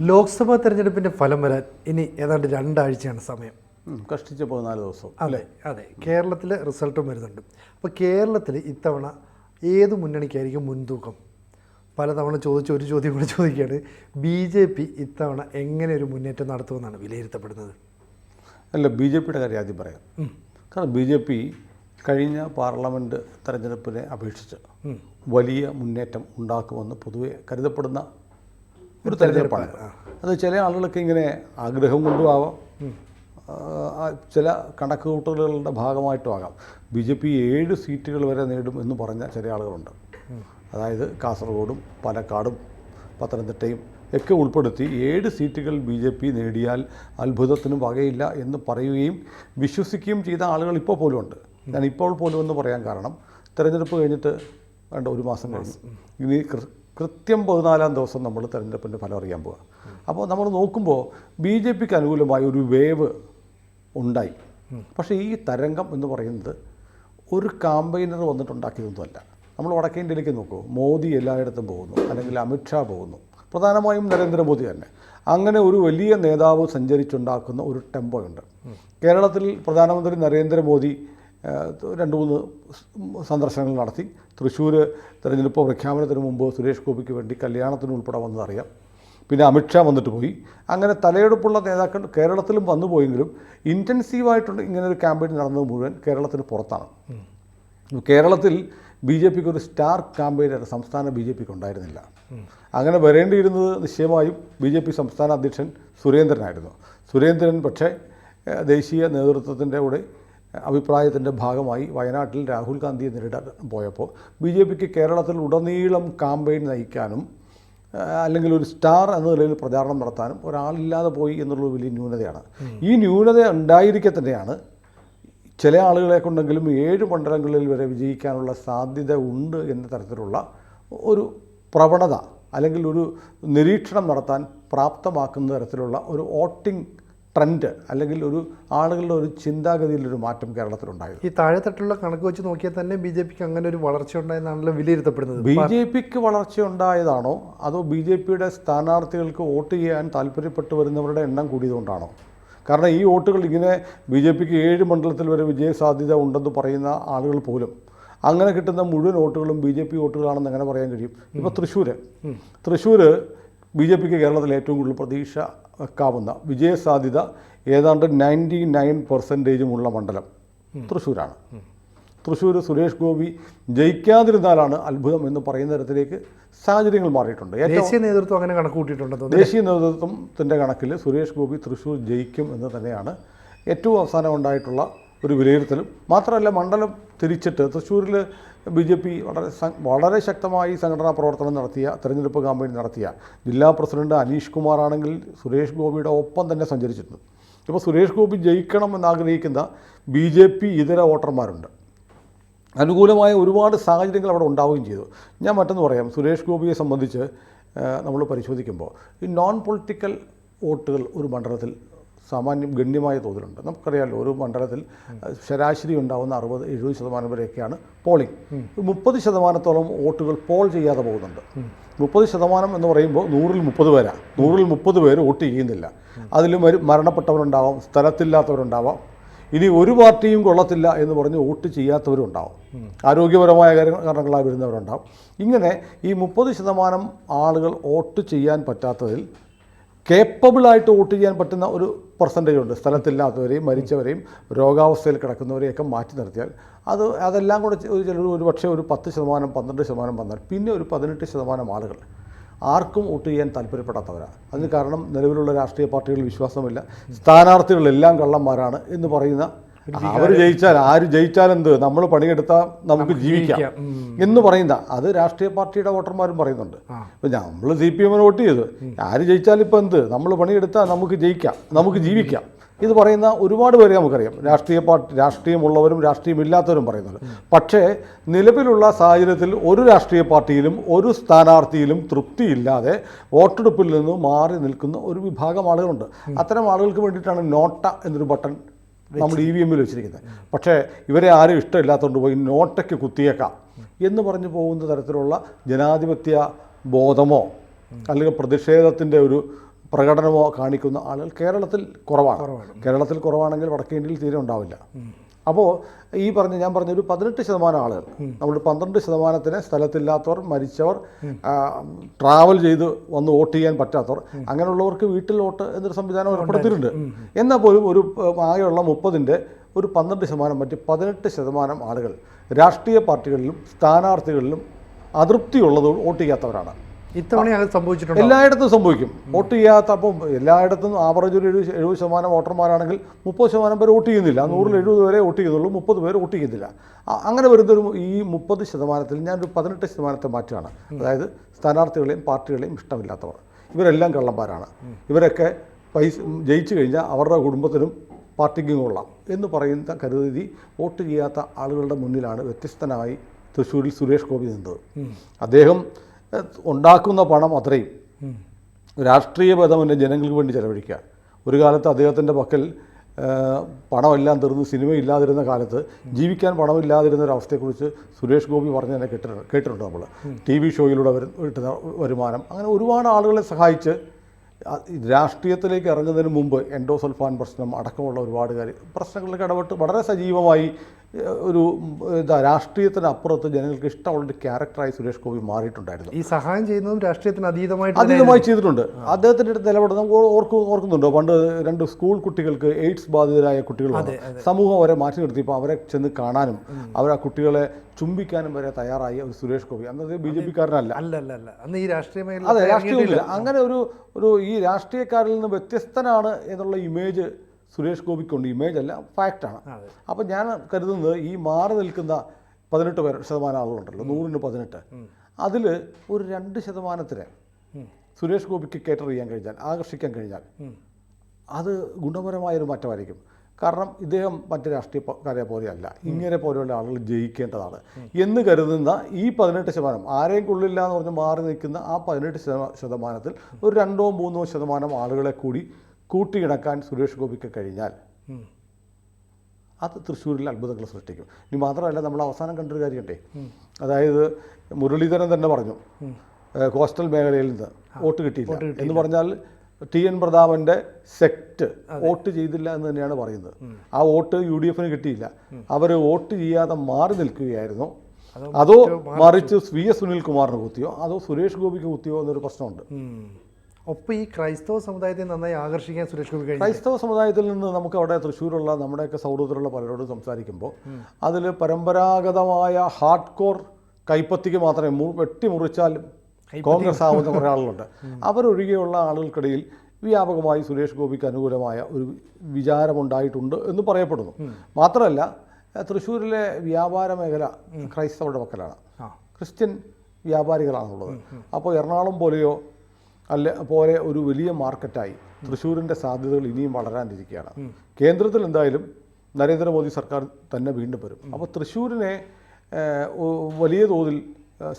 ലോക്സഭാ തെരഞ്ഞെടുപ്പിൻ്റെ ഫലം വരാൻ ഇനി ഏതാണ്ട് 2 ആഴ്ചയാണ് സമയം. കഷ്ടിച്ച് 14 ദിവസം. അതെ അതെ, കേരളത്തിലെ റിസൾട്ടും വരുന്നുണ്ട്. അപ്പോൾ കേരളത്തിൽ ഇത്തവണ ഏത് മുന്നണിക്കായിരിക്കും മുൻതൂക്കം? പലതവണ ചോദിച്ച ഒരു ചോദ്യം കൂടി ചോദിക്കുകയാണ്. BJP ഇത്തവണ എങ്ങനെ ഒരു മുന്നേറ്റം നടത്തുമെന്നാണ് വിലയിരുത്തപ്പെടുന്നത്? അല്ല, BJPയുടെ കാര്യം ആദ്യം പറയാം. കാരണം BJP കഴിഞ്ഞ പാർലമെൻറ്റ് തെരഞ്ഞെടുപ്പിനെ അപേക്ഷിച്ച് വലിയ മുന്നേറ്റം ഉണ്ടാക്കുമെന്ന് പൊതുവെ കരുതപ്പെടുന്ന ഒരു തെരഞ്ഞെടുപ്പാണ്. അത് ചില ആളുകൾക്ക് ഇങ്ങനെ ആഗ്രഹം കൊണ്ടും ആവാം, ചില കണക്കുകൂട്ടലുകളുടെ ഭാഗമായിട്ടും ആകാം. BJP 7 സീറ്റുകൾ വരെ നേടും എന്ന് പറഞ്ഞ ചില ആളുകളുണ്ട്. അതായത് കാസർഗോഡും പാലക്കാടും പത്തനംതിട്ടയും ഒക്കെ ഉൾപ്പെടുത്തി 7 സീറ്റുകൾ BJP നേടിയാൽ അത്ഭുതത്തിനും വകയില്ല എന്ന് പറയുകയും വിശ്വസിക്കുകയും ചെയ്ത ആളുകൾ ഇപ്പോൾ പോലും ഉണ്ട്. ഞാൻ ഇപ്പോൾ പോലും എന്ന് പറയാൻ കാരണം, തെരഞ്ഞെടുപ്പ് കഴിഞ്ഞിട്ട് വേണ്ട 1 മാസം കഴിഞ്ഞു. ഇനി കൃത്യം 14-ാം ദിവസം നമ്മൾ തെരഞ്ഞെടുപ്പിൻ്റെ ഫലം അറിയാൻ പോവുക. അപ്പോൾ നമ്മൾ നോക്കുമ്പോൾ BJPക്ക് അനുകൂലമായ ഒരു വേവ് ഉണ്ടായി. പക്ഷേ ഈ തരംഗം എന്ന് പറയുന്നത് ഒരു കാമ്പയിനർ വന്നിട്ടുണ്ടാക്കിയതൊന്നുമല്ല. നമ്മൾ വടക്കേ ഇന്ത്യയിലേക്ക് നോക്കൂ, മോദി എല്ലായിടത്തും പോകുന്നു, അല്ലെങ്കിൽ അമിത്ഷാ പോകുന്നു, പ്രധാനമായും നരേന്ദ്രമോദി തന്നെ. അങ്ങനെ ഒരു വലിയ നേതാവ് സഞ്ചരിച്ചുണ്ടാക്കുന്ന ഒരു ടെമ്പോയുണ്ട്. കേരളത്തിൽ പ്രധാനമന്ത്രി നരേന്ദ്രമോദി 2-3 സന്ദർശനങ്ങൾ നടത്തി. തൃശ്ശൂർ തെരഞ്ഞെടുപ്പ് പ്രഖ്യാപനത്തിന് മുമ്പ് സുരേഷ് ഗോപിക്ക് വേണ്ടി കല്യാണത്തിന് ഉൾപ്പെടെ വന്നതറിയാം. പിന്നെ അമിത്ഷാ വന്നിട്ട് പോയി. അങ്ങനെ തലയെടുപ്പുള്ള നേതാക്കൾ കേരളത്തിലും വന്നു പോയെങ്കിലും ഇൻറ്റൻസീവായിട്ടുണ്ട് ഇങ്ങനൊരു ക്യാമ്പയിൻ നടന്നത് മുഴുവൻ കേരളത്തിന് പുറത്താണ്. കേരളത്തിൽ BJPക്ക് ഒരു സ്റ്റാർ ക്യാമ്പയിനർ സംസ്ഥാന BJPക്ക് ഉണ്ടായിരുന്നില്ല. അങ്ങനെ വരേണ്ടിയിരുന്നത് നിശ്ചയമായും BJP സംസ്ഥാന അധ്യക്ഷൻ സുരേന്ദ്രനായിരുന്നു. സുരേന്ദ്രൻ പക്ഷേ ദേശീയ നേതൃത്വത്തിൻ്റെ കൂടെ അഭിപ്രായത്തിൻ്റെ ഭാഗമായി വയനാട്ടിൽ രാഹുൽ ഗാന്ധിയെ നേരിടാൻ പോയപ്പോൾ BJPക്ക് കേരളത്തിൽ ഉടനീളം ക്യാമ്പയിൻ നയിക്കാനും അല്ലെങ്കിൽ ഒരു സ്റ്റാർ എന്ന നിലയിൽ പ്രചാരണം നടത്താനും ഒരാളില്ലാതെ പോയി എന്നുള്ളത് വലിയ ന്യൂനതയാണ്. ഈ ന്യൂനത ഉണ്ടായിരിക്കെ തന്നെയാണ് ചില ആളുകളെ കൊണ്ടെങ്കിലും 7 മണ്ഡലങ്ങളിൽ വരെ വിജയിക്കാനുള്ള സാധ്യത ഉണ്ട് എന്ന തരത്തിലുള്ള ഒരു പ്രവണത അല്ലെങ്കിൽ ഒരു നിരീക്ഷണം നടത്താൻ പ്രാപ്തമാക്കുന്ന തരത്തിലുള്ള ഒരു വോട്ടിംഗ് ട്രെൻഡ് അല്ലെങ്കിൽ ഒരു ആളുകളുടെ ഒരു ചിന്താഗതിയിലൊരു മാറ്റം കേരളത്തിലുണ്ടായത്. ഈ താഴെത്തട്ടുള്ള കണക്ക് വെച്ച് നോക്കിയാൽ തന്നെ BJPക്ക് അങ്ങനെ ഒരു വളർച്ച ഉണ്ടായെന്നാണല്ലോ വിലയിരുത്തപ്പെടുന്നത്. BJPക്ക് വളർച്ച ഉണ്ടായതാണോ അതോ BJPയുടെ സ്ഥാനാർത്ഥികൾക്ക് വോട്ട് ചെയ്യാൻ താല്പര്യപ്പെട്ടു വരുന്നവരുടെ എണ്ണം കൂടിയതുകൊണ്ടാണോ? കാരണം ഈ വോട്ടുകൾ ഇങ്ങനെ BJPക്ക് 7 മണ്ഡലത്തിൽ വരെ വിജയ സാധ്യത ഉണ്ടെന്ന് പറയുന്ന ആളുകൾ പോലും അങ്ങനെ കിട്ടുന്ന മുഴുവൻ വോട്ടുകളും BJP വോട്ടുകളാണെന്ന് എങ്ങനെ പറയാൻ കഴിയും? ഇപ്പോൾ തൃശ്ശൂർ BJPക്ക് കേരളത്തിൽ ഏറ്റവും കൂടുതൽ പ്രതീക്ഷ വെക്കാവുന്ന വിജയസാധ്യത ഏതാണ്ട് 99% മണ്ഡലം തൃശ്ശൂരാണ്. തൃശ്ശൂർ സുരേഷ് ഗോപി ജയിക്കാതിരുന്നാലാണ് അത്ഭുതം എന്ന് പറയുന്ന തരത്തിലേക്ക് സാഹചര്യങ്ങൾ മാറിയിട്ടുണ്ട്. ദേശീയ നേതൃത്വം അങ്ങനെ കണക്ക് കൂട്ടിയിട്ടുണ്ടോ? ദേശീയ നേതൃത്വത്തിൻ്റെ കണക്കിൽ സുരേഷ് ഗോപി തൃശ്ശൂർ ജയിക്കും എന്ന് തന്നെയാണ് ഏറ്റവും അവസാനം ഉണ്ടായിട്ടുള്ള ഒരു വിലയിരുത്തലും. മാത്രമല്ല, മണ്ഡലം തിരിച്ചിട്ട് തൃശ്ശൂരിൽ BJP വളരെ ശക്തമായി സംഘടനാ പ്രവർത്തനം നടത്തിയ, തെരഞ്ഞെടുപ്പ് ക്യാമ്പയിൻ നടത്തിയ ജില്ലാ പ്രസിഡന്റ് അനീഷ് കുമാർ ആണെങ്കിൽ സുരേഷ് ഗോപിയുടെ ഒപ്പം തന്നെ സഞ്ചരിച്ചിട്ടുണ്ട്. ഇപ്പോൾ സുരേഷ് ഗോപി ജയിക്കണം എന്നാഗ്രഹിക്കുന്ന BJP ഇതര വോട്ടർമാരുണ്ട്. അനുകൂലമായ ഒരുപാട് സാഹചര്യങ്ങൾ അവിടെ ഉണ്ടാവുകയും ചെയ്തു. ഞാൻ മറ്റൊന്ന് പറയാം. സുരേഷ് ഗോപിയെ സംബന്ധിച്ച് നമ്മൾ പരിശോധിക്കുമ്പോൾ ഈ നോൺ പൊളിറ്റിക്കൽ വോട്ടുകൾ ഒരു മണ്ഡലത്തിൽ സാമാന്യം ഗണ്യമായ തോതിലുണ്ട്. നമുക്കറിയാമല്ലോ, ഒരു മണ്ഡലത്തിൽ ശരാശരി ഉണ്ടാകുന്ന 60-70% വരെയൊക്കെയാണ് പോളിംഗ്. 30% വോട്ടുകൾ പോൾ ചെയ്യാതെ പോകുന്നുണ്ട്. 30% എന്ന് പറയുമ്പോൾ 100-ൽ 30 പേരാണ്. 100-ൽ 30 പേര് വോട്ട് ചെയ്യുന്നില്ല. അതിലും മരണപ്പെട്ടവരുണ്ടാവാം, സ്ഥലത്തില്ലാത്തവരുണ്ടാവാം, ഇനി ഒരു പാർട്ടിയും കൊള്ളത്തില്ല എന്ന് പറഞ്ഞ് വോട്ട് ചെയ്യാത്തവരും ഉണ്ടാവും, ആരോഗ്യപരമായ കാരണങ്ങളായി വരുന്നവരുണ്ടാവും. ഇങ്ങനെ ഈ 30% ആളുകൾ വോട്ട് ചെയ്യാൻ പറ്റാത്തതിൽ കേപ്പബിളായിട്ട് വോട്ട് ചെയ്യാൻ പറ്റുന്ന ഒരു പെർസെൻറ്റേജ് ഉണ്ട്. സ്ഥലത്തില്ലാത്തവരെയും മരിച്ചവരെയും രോഗാവസ്ഥയിൽ കിടക്കുന്നവരെയൊക്കെ മാറ്റി നിർത്തിയാൽ അതെല്ലാം കൂടെ ഒരു പക്ഷേ ഒരു 10%, 12% വന്നാൽ പിന്നെ ഒരു 18% ആളുകൾ ആർക്കും വോട്ട് ചെയ്യാൻ താല്പര്യപ്പെടാത്തവരാണ്. അതിന് കാരണം നിലവിലുള്ള രാഷ്ട്രീയ പാർട്ടികളിൽ വിശ്വാസമില്ല, സ്ഥാനാർത്ഥികളെല്ലാം കള്ളന്മാരാണ് എന്ന് പറയുന്ന, അവർ ജയിച്ചാൽ ആര് ജയിച്ചാലെന്ത്, നമ്മൾ പണിയെടുത്താൽ നമുക്ക് ജീവിക്കാം എന്ന് പറയുന്ന, അത് രാഷ്ട്രീയ പാർട്ടിയുടെ വോട്ടർമാരും പറയുന്നുണ്ട്. ഇപ്പം നമ്മൾ CPM വോട്ട് ചെയ്തു, ആര് ജയിച്ചാലും ഇപ്പം എന്ത്, നമ്മൾ പണിയെടുത്താൽ നമുക്ക് ജയിക്കാം, നമുക്ക് ജീവിക്കാം ഇത് പറയുന്ന ഒരുപാട് പേരെ നമുക്കറിയാം. രാഷ്ട്രീയമുള്ളവരും രാഷ്ട്രീയമില്ലാത്തവരും പറയുന്നത്. പക്ഷേ നിലവിലുള്ള സാഹചര്യത്തിൽ ഒരു രാഷ്ട്രീയ പാർട്ടിയിലും ഒരു സ്ഥാനാർത്ഥിയിലും തൃപ്തിയില്ലാതെ വോട്ടെടുപ്പിൽ നിന്ന് മാറി നിൽക്കുന്ന ഒരു വിഭാഗം ആളുകളുണ്ട്. അത്തരം ആളുകൾക്ക് വേണ്ടിയിട്ടാണ് നോട്ട എന്നൊരു ബട്ടൺ നമ്മൾ EVMൽ വെച്ചിരിക്കുന്നത്. പക്ഷേ ഇവരെ ആരും ഇഷ്ടമില്ലാത്തതുകൊണ്ട് പോയി നോട്ടയ്ക്ക് കുത്തിയേക്കാം എന്ന് പറഞ്ഞു പോകുന്ന തരത്തിലുള്ള ജനാധിപത്യ ബോധമോ അല്ലെങ്കിൽ പ്രതിഷേധത്തിൻ്റെ ഒരു പ്രകടനമോ കാണിക്കുന്ന ആളുകൾ കേരളത്തിൽ കുറവാണ്. കേരളത്തിൽ കുറവാണെങ്കിൽ വടക്കേ ഇന്ത്യയിൽ തീരെ ഉണ്ടാവില്ല. അപ്പോൾ ഞാൻ പറഞ്ഞ ഒരു 18% ആളുകൾ, നമ്മൾ 12% സ്ഥലത്തില്ലാത്തവർ, മരിച്ചവർ, ട്രാവൽ ചെയ്ത് വന്ന് വോട്ട് ചെയ്യാൻ പറ്റാത്തവർ, അങ്ങനെയുള്ളവർക്ക് വീട്ടിൽ വോട്ട് എന്നൊരു സംവിധാനം ഏർപ്പെടുത്തിയിട്ടുണ്ട്. എന്നാൽ പോലും ഒരു ആകെയുള്ള 30-ന്റെ ഒരു 12%, മറ്റ് 18% ആളുകൾ രാഷ്ട്രീയ പാർട്ടികളിലും സ്ഥാനാർത്ഥികളിലും അതൃപ്തിയുള്ളതോട് വോട്ട് ചെയ്യാത്തവരാണ്. ഇത്തവണ അത് സംഭവിച്ചിട്ടുണ്ട്. എല്ലായിടത്തും സംഭവിക്കും. വോട്ട് ചെയ്യാത്ത, അപ്പം എല്ലായിടത്തും ആവറേജ് ഒരു 70% വോട്ടർമാരാണെങ്കിൽ 30% പേര് വോട്ട് ചെയ്യുന്നില്ല. 100-70 പേരെ വോട്ട് ചെയ്യുന്നുള്ളൂ, 30 പേര് വോട്ട് ചെയ്യുന്നില്ല. അങ്ങനെ വരുന്നൊരു ഈ 30%-ൽ ഞാനൊരു 18% മാറ്റുകയാണ്. അതായത് സ്ഥാനാർത്ഥികളെയും പാർട്ടികളെയും ഇഷ്ടമില്ലാത്തവർ, ഇവരെല്ലാം കള്ളന്മാരാണ്, ഇവരൊക്കെ ജയിച്ചു കഴിഞ്ഞാൽ അവരുടെ കുടുംബത്തിനും പാർട്ടിക്കും കൊള്ളാം എന്ന് പറയുന്ന കരുതി വോട്ട് ചെയ്യാത്ത ആളുകളുടെ മുന്നിലാണ് വ്യത്യസ്തനായി തൃശ്ശൂരിൽ സുരേഷ് ഗോപി നിന്നത്. അദ്ദേഹം ഉണ്ടാക്കുന്ന പണം അത്രയും രാഷ്ട്രീയ ഭേദമന്യേ ജനങ്ങൾക്ക് വേണ്ടി ചെലവഴിക്കുക. ഒരു കാലത്ത് അദ്ദേഹത്തിൻ്റെ പക്കൽ പണമെല്ലാം തീർന്ന് സിനിമയില്ലാതിരുന്ന കാലത്ത് ജീവിക്കാൻ പണമില്ലാതിരുന്ന ഒരവസ്ഥയെക്കുറിച്ച് സുരേഷ് ഗോപി പറഞ്ഞതിനെ കേട്ടിട്ടുണ്ട് നമ്മൾ. TV ഷോയിലൂടെ കിട്ടുന്ന വരുമാനം, അങ്ങനെ ഒരുപാട് ആളുകളെ സഹായിച്ച് രാഷ്ട്രീയത്തിലേക്ക് ഇറങ്ങുന്നതിന് മുമ്പ് എൻഡോസൾഫാൻ പ്രശ്നം അടക്കമുള്ള ഒരുപാട് പ്രശ്നങ്ങളിലേക്ക് ഇടപെട്ട് വളരെ സജീവമായി ഒരു രാഷ്ട്രീയത്തിനപ്പുറത്ത് ജനങ്ങൾക്ക് ഇഷ്ടമുള്ളൊരു ക്യാരക്ടറായി സുരേഷ് ഗോപി മാറിയിട്ടുണ്ടായിരുന്നു. ഈ സഹായം ചെയ്യുന്നതും രാഷ്ട്രീയത്തിന് അതീതമായി ചെയ്തിട്ടുണ്ട്. അദ്ദേഹത്തിൻ്റെ അടുത്ത് നിലപാട് നമുക്ക് ഓർക്കുന്നുണ്ടോ? പണ്ട് 2 സ്കൂൾ കുട്ടികൾക്ക് എയ്ഡ്സ് ബാധിതരായ കുട്ടികളാണ്. സമൂഹം അവരെ മാറ്റി നിർത്തിയപ്പോൾ അവരെ ചെന്ന് കാണാനും ആ കുട്ടികളെ ചുംബിക്കാനും വരെ തയ്യാറായി ഒരു സുരേഷ് ഗോപി. അന്നത് BJP-കാരനല്ല. അന്ന് ഈ രാഷ്ട്രീയ അതെ, രാഷ്ട്രീയമില്ല. അങ്ങനെ ഒരു ഈ രാഷ്ട്രീയക്കാരിൽ നിന്ന് വ്യത്യസ്തനാണ് എന്നുള്ള ഇമേജ് സുരേഷ് ഗോപിക്കുണ്ട്. ഇമേജ് അല്ല, ഫാക്റ്റാണ്. അപ്പം ഞാൻ കരുതുന്നത് ഈ മാറി നിൽക്കുന്ന 18% ആളുകളുണ്ടല്ലോ, 100-18, അതിൽ ഒരു 2% സുരേഷ് ഗോപിക്ക് കേറ്റർ ചെയ്യാൻ കഴിഞ്ഞാൽ, ആകർഷിക്കാൻ കഴിഞ്ഞാൽ അത് ഗുണപരമായൊരു മാറ്റമായിരിക്കും. കാരണം ഇദ്ദേഹം മറ്റ് രാഷ്ട്രീയക്കാരെ പോലെയല്ല, ഇങ്ങനെ പോലെയുള്ള ആളുകൾ ജയിക്കേണ്ടതാണ് എന്ന് കരുതുന്ന ഈ 18%, ആരെയും കൊള്ളില്ല എന്ന് പറഞ്ഞ് മാറി നിൽക്കുന്ന ആ 18%-ൽ ഒരു 2-3% ആളുകളെ കൂടി കൂട്ടിയിണക്കാൻ സുരേഷ് ഗോപിക്ക് കഴിഞ്ഞാൽ അത് തൃശ്ശൂരിൽ അത്ഭുതങ്ങൾ സൃഷ്ടിക്കും. ഇനി മാത്രമല്ല, നമ്മൾ അവസാനം കണ്ടൊരു കാര്യമുണ്ടേ, അതായത് മുരളീധരൻ തന്നെ പറഞ്ഞു കോസ്റ്റൽ മേഖലയിൽ നിന്ന് വോട്ട് കിട്ടിയില്ല എന്ന് പറഞ്ഞാൽ TN പ്രതാപൻ്റെ സെക്ട് വോട്ട് ചെയ്തില്ല എന്ന് തന്നെയാണ് പറയുന്നത്. ആ വോട്ട് UDF-ന് കിട്ടിയില്ല. അവർ വോട്ട് ചെയ്യാതെ മാറി നിൽക്കുകയായിരുന്നു, അതോ മറിച്ച് VS സുനിൽകുമാറിന് കുത്തിയോ അതോ സുരേഷ് ഗോപിക്ക് കുത്തിയോ എന്നൊരു പ്രശ്നമുണ്ട്. ഒപ്പം ഈ ക്രൈസ്തവ സമുദായത്തെ നന്നായി ആകർഷിക്കാൻ സുരേഷ് ഗോപി കഴിഞ്ഞു. ക്രൈസ്തവ സമുദായത്തിൽ നിന്ന് നമുക്ക് അവിടെ തൃശ്ശൂരുള്ള നമ്മുടെയൊക്കെ സൗഹൃദത്തിലുള്ള പലരോടും സംസാരിക്കുമ്പോൾ അതിൽ പരമ്പരാഗതമായ ഹാർഡ് കോർ കൈപ്പത്തിക്ക് മാത്രമേ വെട്ടിമുറിച്ചാൽ കോൺഗ്രസ് ആവുന്ന കുറേ ആളുകളുണ്ട്. അവരൊഴികെയുള്ള ആളുകൾക്കിടയിൽ വ്യാപകമായി സുരേഷ് ഗോപിക്ക് അനുകൂലമായ ഒരു വിചാരമുണ്ടായിട്ടുണ്ട് എന്ന് പറയപ്പെടുന്നു. മാത്രമല്ല, തൃശ്ശൂരിലെ വ്യാപാര മേഖല ക്രൈസ്തവരുടെ പക്കലാണ്, ക്രിസ്ത്യൻ വ്യാപാരികളാണുള്ളത്. അപ്പോൾ എറണാകുളം പോലെ ഒരു വലിയ മാർക്കറ്റായി തൃശ്ശൂരിൻ്റെ സാധ്യതകൾ ഇനിയും വളരാനിരിക്കുകയാണ്. കേന്ദ്രത്തിൽ എന്തായാലും നരേന്ദ്രമോദി സർക്കാർ തന്നെ വീണ്ടും വരും. അപ്പോൾ തൃശ്ശൂരിനെ വലിയ തോതിൽ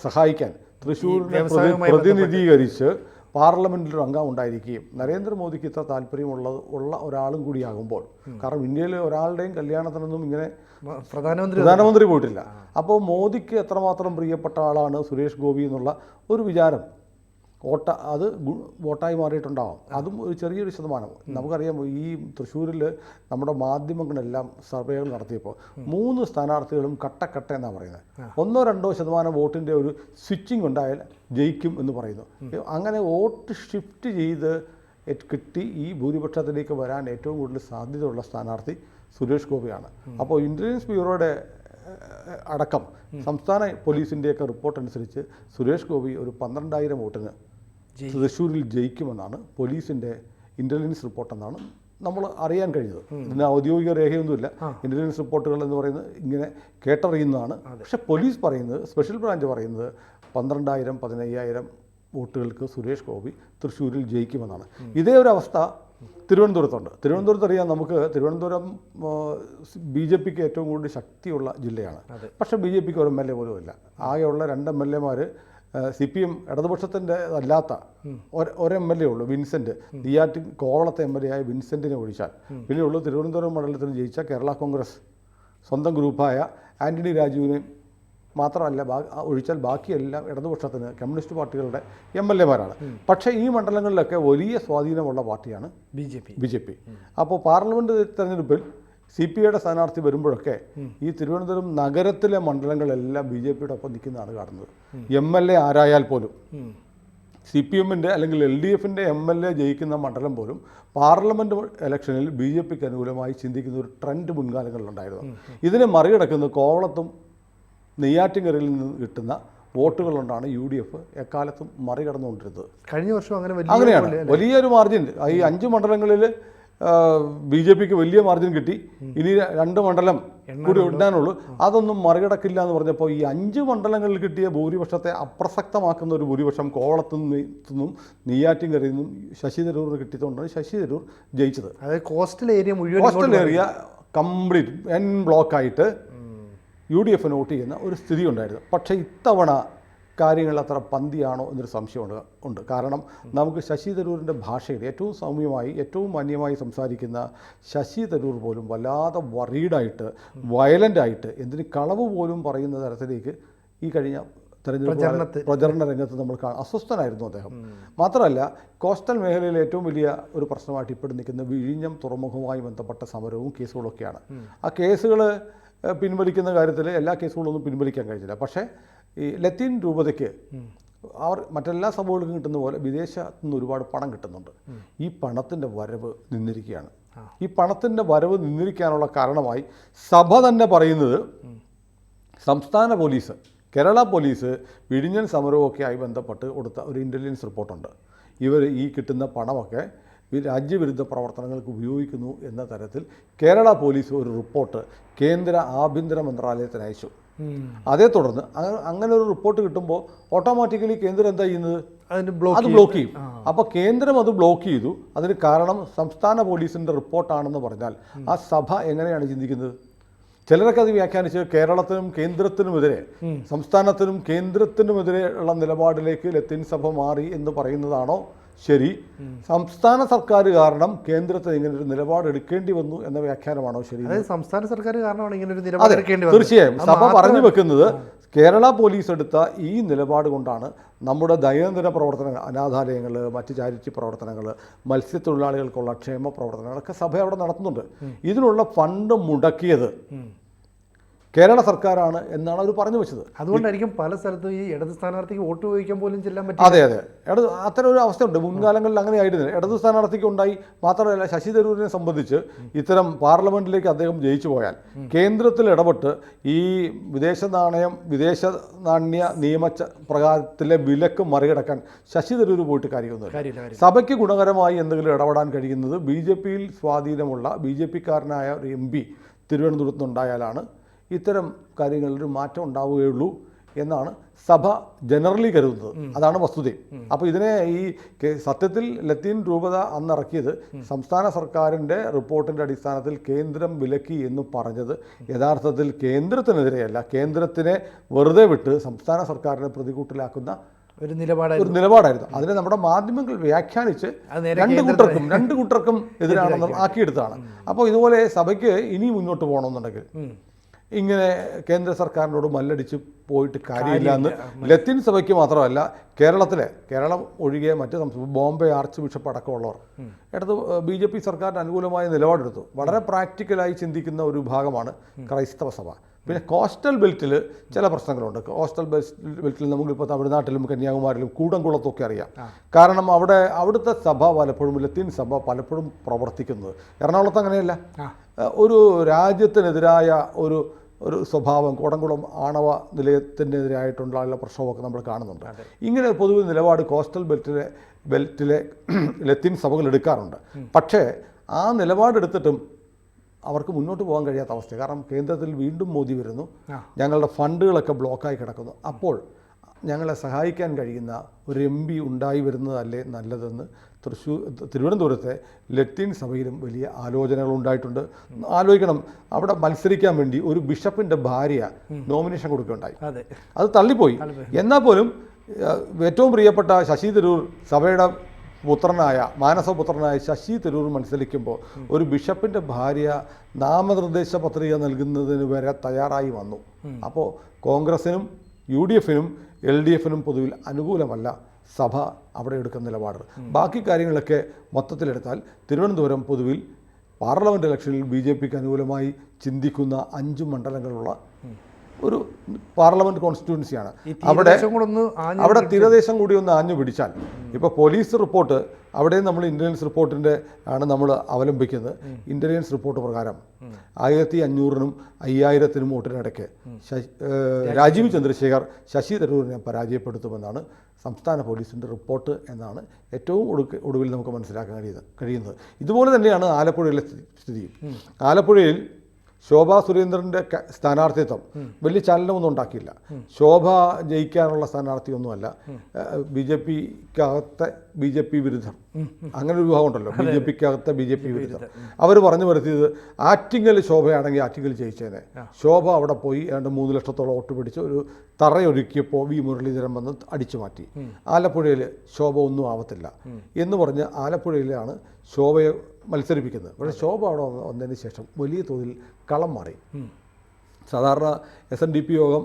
സഹായിക്കാൻ തൃശ്ശൂരിനെ പ്രതിനിധീകരിച്ച് പാർലമെൻറ്റിലൊരു അംഗം ഉണ്ടായിരിക്കുകയും നരേന്ദ്രമോദിക്ക് ഇത്ര താല്പര്യമുള്ള ഒരാളും കൂടിയാകുമ്പോൾ, കാരണം ഇന്ത്യയിൽ ഒരാളുടെയും കല്യാണത്തിനൊന്നും ഇങ്ങനെ പ്രധാനമന്ത്രി പോയിട്ടില്ല. അപ്പോൾ മോദിക്ക് എത്രമാത്രം പ്രിയപ്പെട്ട ആളാണ് സുരേഷ് ഗോപി എന്നുള്ള ഒരു വിചാരം അത് വോട്ടായി മാറിയിട്ടുണ്ടാവാം. അതും ഒരു ചെറിയൊരു ശതമാനം. നമുക്കറിയാം, ഈ തൃശ്ശൂരിൽ നമ്മുടെ മാധ്യമങ്ങളെല്ലാം സർവേകൾ നടത്തിയപ്പോൾ 3 സ്ഥാനാർത്ഥികളും കട്ട എന്നാണ് പറയുന്നത്. 1-2% വോട്ടിൻ്റെ ഒരു സ്വിച്ചിങ് ഉണ്ടായാൽ ജയിക്കും എന്ന് പറയുന്നു. അങ്ങനെ വോട്ട് ഷിഫ്റ്റ് ചെയ്ത് കിട്ടി ഈ ഭൂരിപക്ഷത്തിലേക്ക് വരാൻ ഏറ്റവും കൂടുതൽ സാധ്യതയുള്ള സ്ഥാനാർത്ഥി സുരേഷ് ഗോപിയാണ്. അപ്പോൾ ഇൻ്റലിജൻസ് ബ്യൂറോയുടെ അടക്കം സംസ്ഥാന പോലീസിൻ്റെയൊക്കെ റിപ്പോർട്ട് അനുസരിച്ച് സുരേഷ് ഗോപി ഒരു 12,000 വോട്ടിന് തൃശ്ശൂരിൽ ജയിക്കുമെന്നാണ് പോലീസിൻ്റെ ഇൻ്റലിജൻസ് റിപ്പോർട്ടെന്നാണ് നമ്മൾ അറിയാൻ കഴിഞ്ഞത്. ഇതിന് ഔദ്യോഗിക രേഖയൊന്നുമില്ല. ഇൻ്റലിജൻസ് റിപ്പോർട്ടുകൾ എന്ന് പറയുന്നത് ഇങ്ങനെ കേട്ടറിയുന്നതാണ്. പക്ഷേ പോലീസ് പറയുന്നത്, സ്പെഷ്യൽ ബ്രാഞ്ച് പറയുന്നത് 12,000-15,000 വോട്ടുകൾക്ക് സുരേഷ് ഗോപി തൃശ്ശൂരിൽ ജയിക്കുമെന്നാണ്. ഇതേ ഒരു അവസ്ഥ തിരുവനന്തപുരത്തുണ്ട്. തിരുവനന്തപുരത്ത് അറിയാം നമുക്ക്, തിരുവനന്തപുരം BJPക്ക് ഏറ്റവും കൂടുതൽ ശക്തിയുള്ള ജില്ലയാണ്. പക്ഷേ BJPക്ക് ഒരു MLA പോലും ഇല്ല. ആകെയുള്ള 2 MLA-മാർ CPM ഇടതുപക്ഷത്തിൻ്റെ അല്ലാത്ത ഒരു MLA ഉള്ളൂ, വിൻസെൻ്റ്. കോവളത്തെ MLA ആയ വിൻസെൻറ്റിനെ ഒഴിച്ചാൽ പിന്നെയുള്ളൂ തിരുവനന്തപുരം മണ്ഡലത്തിൽ ജയിച്ച കേരള കോൺഗ്രസ് സ്വന്തം ഗ്രൂപ്പായ ആൻ്റണി രാജുവിനെ മാത്രമല്ല ഒഴിച്ചാൽ ബാക്കിയെല്ലാം ഇടതുപക്ഷത്തിന് കമ്മ്യൂണിസ്റ്റ് പാർട്ടികളുടെ MLA-മാരാണ്. പക്ഷേ ഈ മണ്ഡലങ്ങളിലൊക്കെ വലിയ സ്വാധീനമുള്ള പാർട്ടിയാണ് BJP. അപ്പോൾ പാർലമെൻറ്റ് തെരഞ്ഞെടുപ്പിൽ CPIയുടെ സ്ഥാനാർത്ഥി വരുമ്പോഴൊക്കെ ഈ തിരുവനന്തപുരം നഗരത്തിലെ മണ്ഡലങ്ങളെല്ലാം BJPയുടെ ഒപ്പം നിൽക്കുന്നതാണ് കാണുന്നത്. MLA ആരായാൽ പോലും CPM-ൻ്റെ അല്ലെങ്കിൽ LDF-ൻ്റെ MLA ജയിക്കുന്ന മണ്ഡലം പോലും പാർലമെൻറ്റ് ഇലക്ഷനിൽ BJPക്ക് അനുകൂലമായി ചിന്തിക്കുന്ന ഒരു ട്രെൻഡ് മുൻകാലങ്ങളിലുണ്ടായിരുന്നു. ഇതിനെ മറികടക്കുന്ന കോവളത്തും നെയ്യാറ്റിൻകരയിൽ നിന്ന് കിട്ടുന്ന വോട്ടുകൾ കൊണ്ടാണ് UDF എക്കാലത്തും മറികടന്നുകൊണ്ടിരുന്നത്. കഴിഞ്ഞ വർഷം അങ്ങനെയാണ് വലിയൊരു മാർജിൻ. ഈ 5 മണ്ഡലങ്ങളിൽ BJPക്ക് വലിയ മാർജിൻ കിട്ടി. ഇനി 2 മണ്ഡലം കൂടി ഇടാനുള്ളൂ. അതൊന്നും മറികടക്കില്ല എന്ന് പറഞ്ഞപ്പോൾ ഈ 5 മണ്ഡലങ്ങളിൽ കിട്ടിയ ഭൂരിപക്ഷത്തെ അപ്രസക്തമാക്കുന്ന ഒരു ഭൂരിപക്ഷം കോവളത്തു നിന്നും നെയ്യാറ്റിൻകരയിൽ നിന്നും ശശി തരൂറിന് കിട്ടിയതുകൊണ്ടാണ് ശശി തരൂർ ജയിച്ചത്. അതായത് കോസ്റ്റൽ ഏരിയ കംപ്ലീറ്റ് എൻ ബ്ലോക്കായിട്ട് UDF വോട്ട് ചെയ്യുന്ന ഒരു സ്ഥിതി ഉണ്ടായിരുന്നു. പക്ഷേ ഇത്തവണ കാര്യങ്ങൾ അത്ര പന്തിയാണോ എന്നൊരു സംശയമുണ്ട്. കാരണം നമുക്ക് ശശി തരൂരിൻ്റെ ഭാഷയിൽ ഏറ്റവും സൗമ്യമായി ഏറ്റവും മാന്യമായി സംസാരിക്കുന്ന ശശി തരൂർ പോലും വല്ലാതെ വറീഡായിട്ട് വയലൻ്റായിട്ട് എന്തിന് കളവ് പോലും പറയുന്ന തരത്തിലേക്ക് ഈ കഴിഞ്ഞ തെരഞ്ഞെടുപ്പ് പ്രചരണ രംഗത്ത് നമ്മൾ അസ്വസ്ഥനായിരുന്നു അദ്ദേഹം. മാത്രമല്ല കോസ്റ്റൽ മേഖലയിലെ ഏറ്റവും വലിയ ഒരു പ്രശ്നമായിട്ട് ഇപ്പോഴും നിൽക്കുന്ന വിഴിഞ്ഞം തുറമുഖവുമായി ബന്ധപ്പെട്ട സമരവും കേസുകളൊക്കെയാണ്. ആ കേസുകൾ പിൻവലിക്കുന്ന കാര്യത്തിൽ എല്ലാ കേസുകളൊന്നും പിൻവലിക്കാൻ കഴിഞ്ഞില്ല. പക്ഷേ ഈ ലത്തീൻ രൂപതയ്ക്ക് അവർ മറ്റെല്ലാ സഭകൾക്കും കിട്ടുന്ന പോലെ വിദേശത്തു നിന്ന് ഒരുപാട് പണം കിട്ടുന്നുണ്ട്. ഈ പണത്തിൻ്റെ വരവ് നിന്നിരിക്കുകയാണ്. ഈ പണത്തിൻ്റെ വരവ് നിന്നിരിക്കാനുള്ള കാരണമായി സഭ തന്നെ പറയുന്നത് സംസ്ഥാന പോലീസ് കേരള പോലീസ് വിഴിഞ്ഞൻ സമരമൊക്കെ ആയി ബന്ധപ്പെട്ട് കൊടുത്ത ഒരു ഇൻ്റലിജൻസ് റിപ്പോർട്ടുണ്ട്. ഇവർ ഈ കിട്ടുന്ന പണമൊക്കെ രാജ്യവിരുദ്ധ പ്രവർത്തനങ്ങൾക്ക് ഉപയോഗിക്കുന്നു എന്ന തരത്തിൽ കേരള പോലീസ് ഒരു റിപ്പോർട്ട് കേന്ദ്ര ആഭ്യന്തര മന്ത്രാലയത്തിന് അയച്ചു. അതേ തുടർന്ന് അങ്ങനെ ഒരു റിപ്പോർട്ട് കിട്ടുമ്പോൾ ഓട്ടോമാറ്റിക്കലി കേന്ദ്രം എന്താ ചെയ്യുന്നത്? അത് ബ്ലോക്ക് ചെയ്യും. അപ്പോൾ കേന്ദ്രം അത് ബ്ലോക്ക് ചെയ്തു. അതിന് കാരണം സംസ്ഥാന പോലീസിൻ്റെ റിപ്പോർട്ടാണെന്ന് പറഞ്ഞാൽ ആ സഭ എങ്ങനെയാണ് ചിന്തിക്കുന്നത്? ചിലരൊക്കെ അത് വ്യാഖ്യാനിച്ച് കേരളത്തിനും കേന്ദ്രത്തിനുമെതിരെ സംസ്ഥാനത്തിനും കേന്ദ്രത്തിനുമെതിരെ ഉള്ള നിലപാടിലേക്ക് ലത്തീൻ സഭ മാറി എന്ന് പറയുന്നതാണോ ശരി? സംസ്ഥാന സർക്കാർ കാരണം കേന്ദ്രത്തിന് ഇങ്ങനെ ഒരു നിലപാട് എടുക്കേണ്ടി വന്നു എന്ന വ്യാഖ്യാനമാണോ ശരി? സംസ്ഥാന സർക്കാർ കാരണമാണ് ഇങ്ങനെ ഒരു നിലപാട് എടുക്കേണ്ടി വന്നത്. തീർച്ചയായും സഭ പറഞ്ഞു വെക്കുന്നത് കേരള പോലീസ് എടുത്ത ഈ നിലപാട് കൊണ്ടാണ് നമ്മുടെ ദൈനംദിന പ്രവർത്തനങ്ങൾ, അനാഥാലയങ്ങൾ, മറ്റ് ചാരിറ്റി പ്രവർത്തനങ്ങൾ, മത്സ്യത്തൊഴിലാളികൾക്കുള്ള ക്ഷേമ പ്രവർത്തനങ്ങളൊക്കെ സഭ അവിടെ നടത്തുന്നുണ്ട്. ഇതിനുള്ള ഫണ്ട് മുടക്കിയത് കേരള സർക്കാരാണ് എന്നാണ് അവർ പറഞ്ഞു വെച്ചത്. അതുകൊണ്ടായിരിക്കും പല സ്ഥലത്തും ഈ ഇടത് സ്ഥാനാർത്ഥിക്ക് വോട്ട് ഉപയോഗിക്കാൻ പോലും ചെല്ലാൻ പറ്റും. അതെ അത്തരം ഒരു അവസ്ഥയുണ്ട്. മുൻകാലങ്ങളിൽ അങ്ങനെ ആയിരുന്നില്ല. ഇടത് സ്ഥാനാർത്ഥിക്ക് ഉണ്ടായി. മാത്രമല്ല ശശി തരൂരിനെ സംബന്ധിച്ച് ഇത്തരം പാർലമെന്റിലേക്ക് അദ്ദേഹം ജയിച്ചു പോയാൽ കേന്ദ്രത്തിൽ ഇടപെട്ട് ഈ വിദേശ നാണ്യ നിയമ പ്രകാരത്തിലെ വിലക്ക് മറികടക്കാൻ ശശി തരൂർ പോയിട്ട് കാര്യമൊന്നുമില്ല. സഭയ്ക്ക് ഗുണകരമായി എന്തെങ്കിലും ഇടപെടാൻ കഴിയുന്നത് BJPയിൽ സ്വാധീനമുള്ള BJPക്കാരനായ ഒരു MP തിരുവനന്തപുരത്ത് നിന്നുണ്ടായാലാണ് ഇത്തരം കാര്യങ്ങളിലൊരു മാറ്റം ഉണ്ടാവുകയുള്ളൂ എന്നാണ് സഭ ജനറലി കരുതുന്നത്. അതാണ് വസ്തുത. അപ്പോൾ ഇതിനെ ഈ സത്യത്തിൽ ലത്തീൻ രൂപത അന്നിറക്കിയത് സംസ്ഥാന സർക്കാരിൻ്റെ റിപ്പോർട്ടിൻ്റെ അടിസ്ഥാനത്തിൽ കേന്ദ്രം വിലക്കി എന്ന് പറഞ്ഞത് യഥാർത്ഥത്തിൽ കേന്ദ്രത്തിനെതിരെയല്ല, കേന്ദ്രത്തിനെ വെറുതെ വിട്ട് സംസ്ഥാന സർക്കാരിനെ പ്രതികൂട്ടിലാക്കുന്ന ഒരു നിലപാടായിരുന്നു. അതിനെ നമ്മുടെ മാധ്യമങ്ങൾ വ്യാഖ്യാനിച്ച് രണ്ട് കൂട്ടർക്കും എതിരാണെന്ന് ആക്കിയെടുത്താണ്. അപ്പോൾ ഇതുപോലെ സഭയ്ക്ക് ഇനി മുന്നോട്ട് പോകണമെന്നുണ്ടെങ്കിൽ ഇങ്ങനെ കേന്ദ്ര സർക്കാരിനോട് മല്ലടിച്ച് പോയിട്ട് കാര്യമില്ല എന്ന് ലത്തീൻ സഭയ്ക്ക് മാത്രമല്ല കേരളം ഒഴികെ മറ്റ് ബോംബെ ആർച്ച് ബിഷപ്പ് അടക്കമുള്ളവർ BJP സർക്കാരിന് അനുകൂലമായ നിലപാടെടുത്തു. വളരെ പ്രാക്ടിക്കലായി ചിന്തിക്കുന്ന ഒരു വിഭാഗമാണ് ക്രൈസ്തവ സഭ. പിന്നെ കോസ്റ്റൽ ബെൽറ്റിൽ ചില പ്രശ്നങ്ങളുണ്ട്. കോസ്റ്റൽ ബെൽറ്റിൽ നമുക്കിപ്പോൾ തമിഴ്നാട്ടിലും കന്യാകുമാരിയിലും കൂടംകുളത്തൊക്കെ അറിയാം. കാരണം അവിടുത്തെ സഭ പലപ്പോഴും ലത്തീൻ സഭ പലപ്പോഴും പ്രവർത്തിക്കുന്നത്. എറണാകുളത്ത് അങ്ങനെയല്ല. ഒരു രാജ്യത്തിനെതിരായ ഒരു സ്വഭാവം കൂടംകുളം ആണവ നിലയത്തിനെതിരായിട്ടുള്ള പ്രശ്നമൊക്കെ നമ്മൾ കാണുന്നുണ്ട്. ഇങ്ങനെ പൊതുവെ നിലപാട് കോസ്റ്റൽ ബെൽറ്റിലെ ലത്തീൻ സഭകൾ എടുക്കാറുണ്ട്. പക്ഷേ ആ നിലപാടെടുത്തിട്ടും അവർക്ക് മുന്നോട്ട് പോകാൻ കഴിയാത്ത അവസ്ഥ. കാരണം കേന്ദ്രത്തിൽ വീണ്ടും മോദി വരുന്നു, ഞങ്ങളുടെ ഫണ്ടുകളൊക്കെ ബ്ലോക്കായി കിടക്കുന്നു. അപ്പോൾ ഞങ്ങളെ സഹായിക്കാൻ കഴിയുന്ന ഒരു MP ഉണ്ടായി വരുന്നതല്ലേ നല്ലതെന്ന് തിരുവനന്തപുരത്തെ ലത്തീൻ സഭയിലും വലിയ ആലോചനകൾ ഉണ്ടായിട്ടുണ്ട്. ആലോചിക്കണം, അവിടെ മത്സരിക്കാൻ വേണ്ടി ഒരു ബിഷപ്പിൻ്റെ ഭാര്യ നോമിനേഷൻ കൊടുക്കുകയുണ്ടായി. അത് തള്ളിപ്പോയി. എന്നാൽ പോലും ഏറ്റവും പ്രിയപ്പെട്ട ശശി തരൂർ സഭയുടെ മാനസപുത്രനായ ശശി തരൂർ മത്സരിക്കുമ്പോൾ ഒരു ബിഷപ്പിൻ്റെ ഭാര്യ നാമനിർദ്ദേശ പത്രിക നൽകുന്നതിന് വരെ തയ്യാറായി വന്നു. അപ്പോൾ കോൺഗ്രസിനും UDF-നും LDF-നും പൊതുവിൽ അനുകൂലമല്ല സഭ അവിടെ എടുക്കുന്ന നിലപാട്. ബാക്കി കാര്യങ്ങളൊക്കെ മൊത്തത്തിലെടുത്താൽ തിരുവനന്തപുരം പൊതുവിൽ പാർലമെൻറ്റ് ഇലക്ഷനിൽ BJPക്ക് അനുകൂലമായി ചിന്തിക്കുന്ന 5 മണ്ഡലങ്ങളുള്ള ഒരു പാർലമെൻറ്റ് കോൺസ്റ്റിറ്റ്യുവൻസിയാണ്. അവിടെ തീരദേശം കൂടി ഒന്ന് ആഞ്ഞു പിടിച്ചാൽ, ഇപ്പോൾ പോലീസ് റിപ്പോർട്ട് അവിടെ നമ്മൾ ഇൻ്റലിജൻസ് റിപ്പോർട്ടിൻ്റെ ആണ് നമ്മൾ അവലംബിക്കുന്നത്. ഇൻ്റലിജൻസ് റിപ്പോർട്ട് പ്രകാരം 1500-നും 5000-നും വോട്ടിനിടയ്ക്ക് രാജീവ് ചന്ദ്രശേഖർ ശശി തരൂരിനെ പരാജയപ്പെടുത്തുമെന്നാണ് സംസ്ഥാന പോലീസിൻ്റെ റിപ്പോർട്ട് എന്നാണ് ഏറ്റവും ഒടുവിൽ നമുക്ക് മനസ്സിലാക്കാൻ കഴിയുന്നത്. ഇതുപോലെ തന്നെയാണ് ആലപ്പുഴയിലെ സ്ഥിതി. ആലപ്പുഴയിൽ ശോഭ സുരേന്ദ്രൻ്റെ സ്ഥാനാർത്ഥിത്വം വലിയ ചലനമൊന്നും ഉണ്ടാക്കിയില്ല. ശോഭ ജയിക്കാനുള്ള സ്ഥാനാർത്ഥിയൊന്നുമല്ല. BJP വിരുദ്ധർ, അങ്ങനെ ഒരു വിഭാഗം ഉണ്ടല്ലോ, BJPക്കകത്തെ BJP വിരുദ്ധർ. അവർ പറഞ്ഞു വരുത്തിയത് ആറ്റിങ്ങൽ ശോഭയാണെങ്കിൽ ആറ്റിങ്ങൽ ജയിച്ചേനെ. ശോഭ അവിടെ പോയി 3 ലക്ഷത്തോളം വോട്ട് പിടിച്ച് ഒരു തറയൊരുക്കിയപ്പോൾ V മുരളീധരൻ വന്ന് അടിച്ചു മാറ്റി. ആലപ്പുഴയിൽ ശോഭ ഒന്നും ആവത്തില്ല എന്ന് പറഞ്ഞ് ആലപ്പുഴയിലാണ് ശോഭയെ മത്സരിപ്പിക്കുന്നത്. പക്ഷേ ശോഭ അവിടെ വന്നതിന് ശേഷം വലിയ തോതിൽ കളം മാറി. സാധാരണ SNDP യോഗം